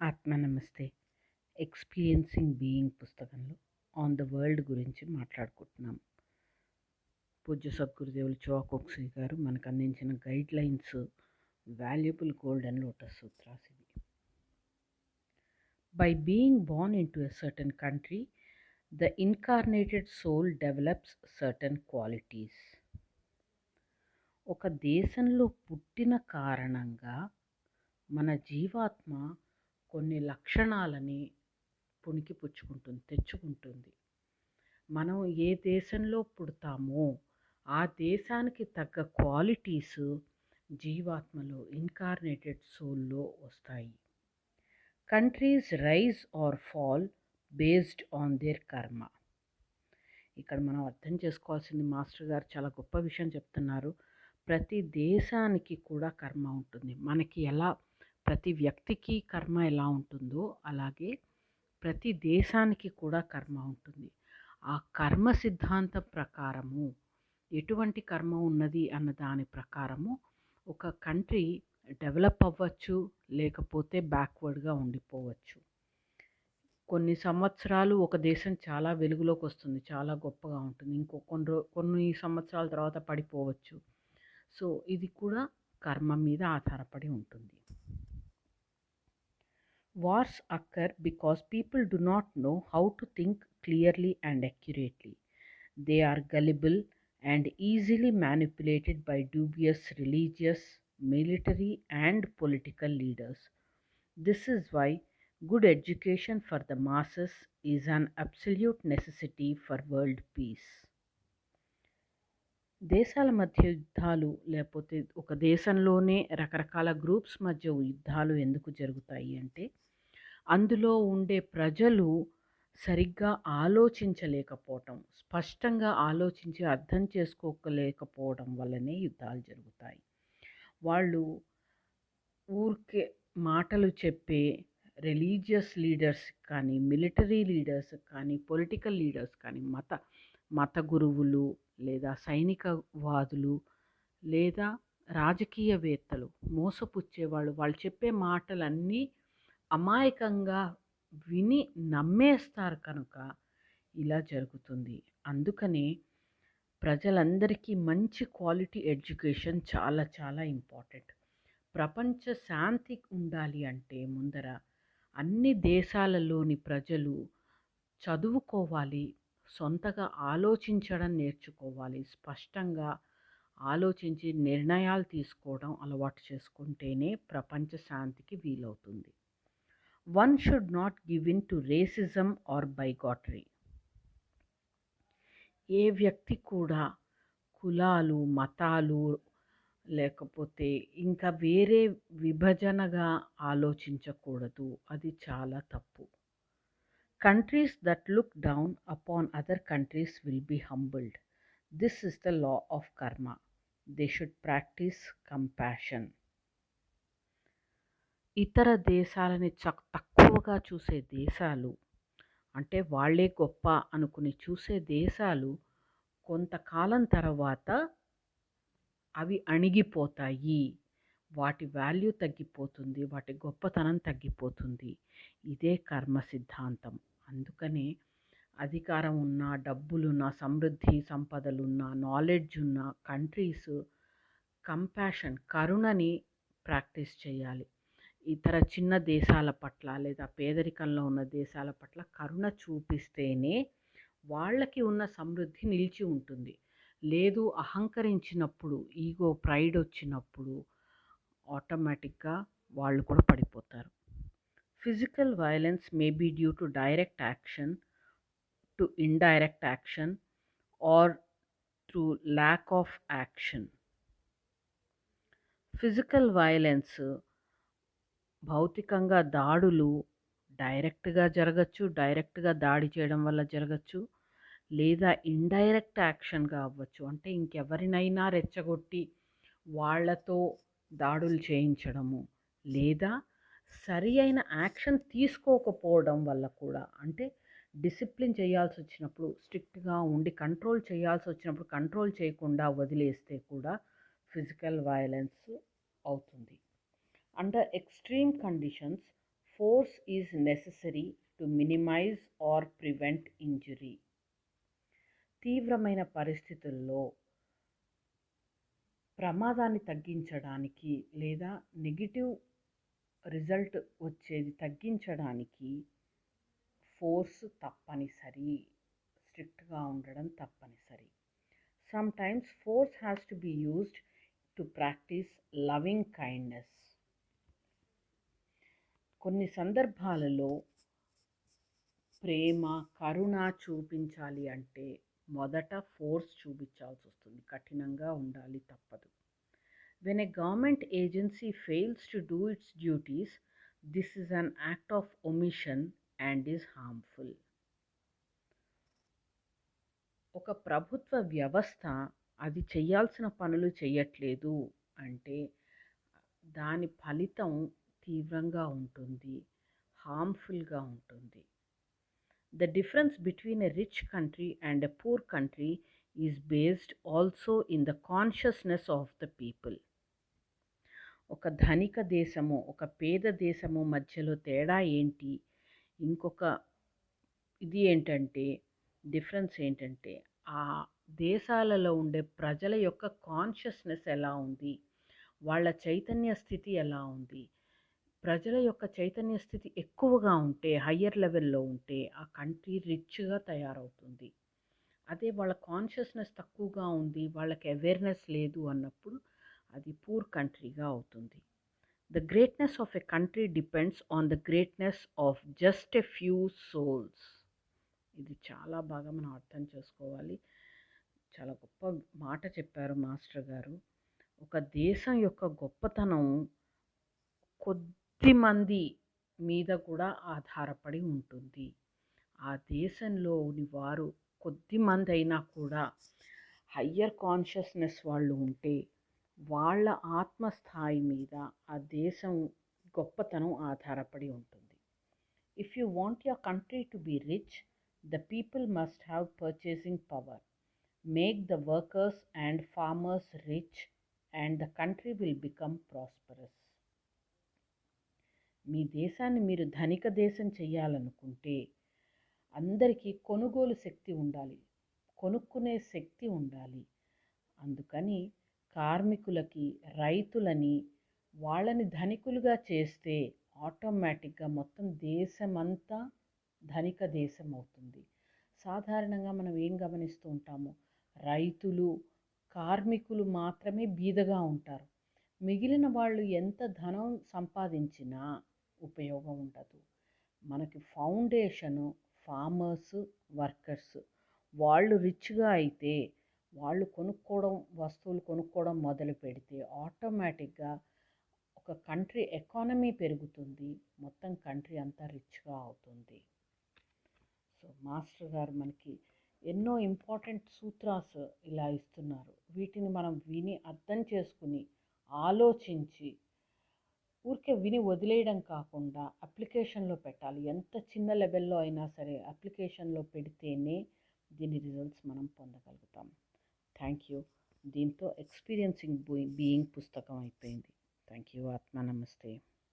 ఆత్మ నమస్తే. Experiencing being పుస్తకంలో ఆన్ ద వరల్డ్ గురించి మాట్లాడుకుంటున్నాం. పూజ్య సద్గురుదేవులు చివాకోక్సీ గారు మనకు అందించిన guidelines valuable golden lotus sutras ఇవి. By being born into a certain country the incarnated soul develops certain qualities. ఒక దేశంలో పుట్టిన కారణంగా మన జీవాత్మ కొన్ని లక్షణాలని తెచ్చుకుంటుంది. మనం ఏ దేశంలో పుడతామో ఆ దేశానికి తగ్గ క్వాలిటీస్ జీవాత్మలో ఇన్కార్నేటెడ్ సోల్లో వస్తాయి. Countries rise or fall based on their karma. ఇక్కడ మనం అర్థం చేసుకోవాల్సింది, మాస్టర్ గారు చాలా గొప్ప విషయం చెప్తున్నారు. ప్రతి దేశానికి కూడా కర్మ ఉంటుంది. మనకి ఎలా ప్రతి వ్యక్తికి కర్మ ఎలా ఉంటుందో అలాగే ప్రతి దేశానికి కూడా కర్మ ఉంటుంది. ఆ కర్మ సిద్ధాంతం ప్రకారము ఎటువంటి కర్మ ఉన్నది అన్న దాని ప్రకారము ఒక కంట్రీ డెవలప్ అవ్వచ్చు, లేకపోతే బ్యాక్వర్డ్గా ఉండిపోవచ్చు. కొన్ని సంవత్సరాలు ఒక దేశం చాలా వెలుగులోకి వస్తుంది, చాలా గొప్పగా ఉంటుంది. కొన్ని సంవత్సరాల తర్వాత పడిపోవచ్చు. సో ఇది కూడా కర్మ మీద ఆధారపడి ఉంటుంది. Wars occur because people do not know how to think clearly and accurately. They are gullible and easily manipulated by dubious religious, military, and political leaders. This is why good education for the masses is an absolute necessity for world peace. దేశాల మధ్య యుద్ధాలు, లేకపోతే ఒక దేశంలోనే రకరకాల groups మధ్య యుద్ధాలు ఎందుకు జరుగుతాయి అంటే అందులో ఉండే ప్రజలు సరిగ్గా ఆలోచించలేకపోవటం, స్పష్టంగా ఆలోచించి అర్థం చేసుకోలేకపోవడం వల్లనే యుద్ధాలు జరుగుతాయి. వాళ్ళు ఊరికే మాటలు చెప్పే రిలీజియస్ లీడర్స్ కానీ, మిలిటరీ లీడర్స్ కానీ, పొలిటికల్ లీడర్స్ కానీ, మత గురువులు లేదా సైనికవాదులు లేదా రాజకీయవేత్తలు మోసపుచ్చేవాళ్ళు, వాళ్ళు చెప్పే మాటలన్నీ అమాయకంగా విని నమ్మేస్తారు కనుక ఇలా జరుగుతుంది. అందుకనే ప్రజలందరికీ మంచి క్వాలిటీ ఎడ్యుకేషన్ చాలా చాలా ఇంపార్టెంట్. ప్రపంచ శాంతి ఉండాలి అంటే ముందర అన్ని దేశాలలోని ప్రజలు చదువుకోవాలి, సొంతగా ఆలోచించడం నేర్చుకోవాలి, స్పష్టంగా ఆలోచించి నిర్ణయాలు తీసుకోవడం అలవాటు చేసుకుంటేనే ప్రపంచ శాంతికి వీలవుతుంది. One should not give in to racism or bigotry. ఏ వ్యక్తి కూడా కులాలు, మతాలు లేకపోతే ఇంకా వేరే విభజనగా ఆలోచించకూడదు. అది చాలా తప్పు. Countries that look down upon other countries will be humbled. This is the law of karma. They should practice compassion. ఇతర దేశాలని తక్కువగా చూసే దేశాలు, అంటే వాళ్ళే గొప్ప అనుకుని చూసే దేశాలు కొంతకాలం తర్వాత అవి అణిగిపోతాయి, వాటి వాల్యూ తగ్గిపోతుంది, వాటి గొప్పతనం తగ్గిపోతుంది. ఇదే కర్మ సిద్ధాంతం. అందుకనే అధికారం ఉన్న, డబ్బులున్న, సమృద్ధి సంపదలున్న, నాలెడ్జ్ ఉన్న కంట్రీస్ కంపాషన్, కరుణని ప్రాక్టీస్ చేయాలి. ఇతర చిన్న దేశాల పట్ల లేదా పేదరికంలో ఉన్న దేశాల పట్ల కరుణ చూపిస్తేనే వాళ్ళకి ఉన్న సమృద్ధి నిలిచి ఉంటుంది. లేదు అహంకరించినప్పుడు, ఈగో, ప్రైడ్ వచ్చినప్పుడు ఆటోమేటిక్గా వాళ్ళు కూడా పడిపోతారు. Physical violence may be due to direct action, to indirect action or to lack of action. Physical violence, భౌతికంగా దాడులు డైరెక్ట్గా జరగచ్చు, డైరెక్ట్గా దాడి చేయడం వల్ల జరగచ్చు, లేదా ఇండైరెక్ట్ యాక్షన్గా అవ్వచ్చు. అంటే ఇంకెవరినైనా రెచ్చగొట్టి వాళ్ళతో దాడులు చేయించడము, లేదా సరి అయిన యాక్షన్ తీసుకోకపోవడం వల్ల కూడా, అంటే డిసిప్లిన్ చేయాల్సి వచ్చినప్పుడు స్ట్రిక్ట్గా ఉండి కంట్రోల్ చేయాల్సి వచ్చినప్పుడు కంట్రోల్ చేయకుండా వదిలేస్తే కూడా ఫిజికల్ వైలెన్స్ అవుతుంది. Under extreme conditions, force is necessary to minimize or prevent injury. తీవ్రమైన పరిస్థితుల్లో ప్రమాదాన్ని తగ్గించడానికి లేదా నెగిటివ్ రిజల్ట్ వచ్చేది తగ్గించడానికి ఫోర్స్ తప్పనిసరి, స్ట్రిక్ట్గా ఉండడం తప్పనిసరి. Sometimes force has to be used to practice loving kindness. కొన్ని సందర్భాలలో ప్రేమ, కరుణ చూపించాలి అంటే మొదట ఫోర్స్ చూపించాల్సి వస్తుంది. కఠినంగా ఉండాలి, తప్పదు. When a government agency fails to do its duties, this is an act of omission and is harmful. ఒక ప్రభుత్వ వ్యవస్థ అది చేయాల్సిన పనులు చేయట్లేదు అంటే దాని ఫలితం తీవ్రంగా ఉంటుంది, హార్మ్ఫుల్గా ఉంటుంది. The difference between a rich country and a poor country is based also in the consciousness of the people. ఒక ధనిక దేశము, ఒక పేద దేశము మధ్యలో తేడా ఏంటి, ఇంకొక ఇది ఏంటంటే డిఫరెన్స్ ఏంటంటే ఆ దేశాలలో ఉండే ప్రజల యొక్క కాన్షియస్నెస్ ఎలా ఉంది, వాళ్ళ చైతన్య స్థితి ఎలా ఉంది. ప్రజల యొక్క చైతన్య స్థితి ఎక్కువగా ఉంటే, హయ్యర్ లెవెల్లో ఉంటే ఆ కంట్రీ రిచ్గా తయారవుతుంది. అదే వాళ్ళ కాన్షియస్నెస్ తక్కువగా ఉంది, వాళ్ళకి అవేర్నెస్ లేదు అన్నప్పుడు అది పూర్ కంట్రీగా అవుతుంది. The greatness of a country depends on the greatness of just a few souls. ఇది చాలా బాగా మనం అర్థం చేసుకోవాలి. చాలా గొప్ప మాట చెప్పారు మాస్టర్ గారు. ఒక దేశం యొక్క గొప్పతనం కొద్ది మంది మీద కూడా ఆధారపడి ఉంటుంది. ఆ దేశంలోని వారు కొద్ది మంది అయినా కూడా హయ్యర్ కాన్షియస్నెస్ వాళ్ళు ఉంటే వాళ్ళ ఆత్మస్థాయి మీద ఆ దేశం గొప్పతనం ఆధారపడి ఉంటుంది. If you want your country to be rich, the people must have purchasing power. Make the workers and farmers rich and the country will become prosperous. మీ దేశాన్ని మీరు ధనిక దేశం చేయాలనుకుంటే అందరికీ కొనుగోలు శక్తి ఉండాలి, కొనుక్కునే శక్తి ఉండాలి. అందుకని కార్మికులకి, రైతులని వాళ్ళని ధనికులుగా చేస్తే ఆటోమేటిక్గా మొత్తం దేశమంతా ధనిక దేశం అవుతుంది. సాధారణంగా మనం ఏం గమనిస్తూ ఉంటాము, రైతులు, కార్మికులు మాత్రమే బీదగా ఉంటారు. మిగిలిన వాళ్ళు ఎంత ధనం సంపాదించినా ఉపయోగం ఉండదు. మనకి ఫౌండేషను ఫార్మర్స్, వర్కర్స్. వాళ్ళు రిచ్గా అయితే వాళ్ళు వస్తువులు కొనుక్కోవడం మొదలు పెడితే ఆటోమేటిక్గా ఒక కంట్రీ ఎకానమీ పెరుగుతుంది, మొత్తం కంట్రీ అంతా రిచ్గా అవుతుంది. సో మాస్టర్ గారు మనకి ఎన్నో ఇంపార్టెంట్ సూత్రాస్ ఇలా ఇస్తున్నారు. వీటిని మనం విని అర్థం చేసుకుని ఆలోచించి ఊరికే విని వదిలేయడం కాకుండా అప్లికేషన్లో పెట్టాలి. ఎంత చిన్న లెవెల్లో అయినా సరే అప్లికేషన్లో పెడితేనే దీని రిజల్ట్స్ మనం పొందగలుగుతాం. Thank you. దీంతో ఎక్స్పీరియన్సింగ్ బీయింగ్ పుస్తకం అయిపోయింది. Thank you. ఆత్మ నమస్తే.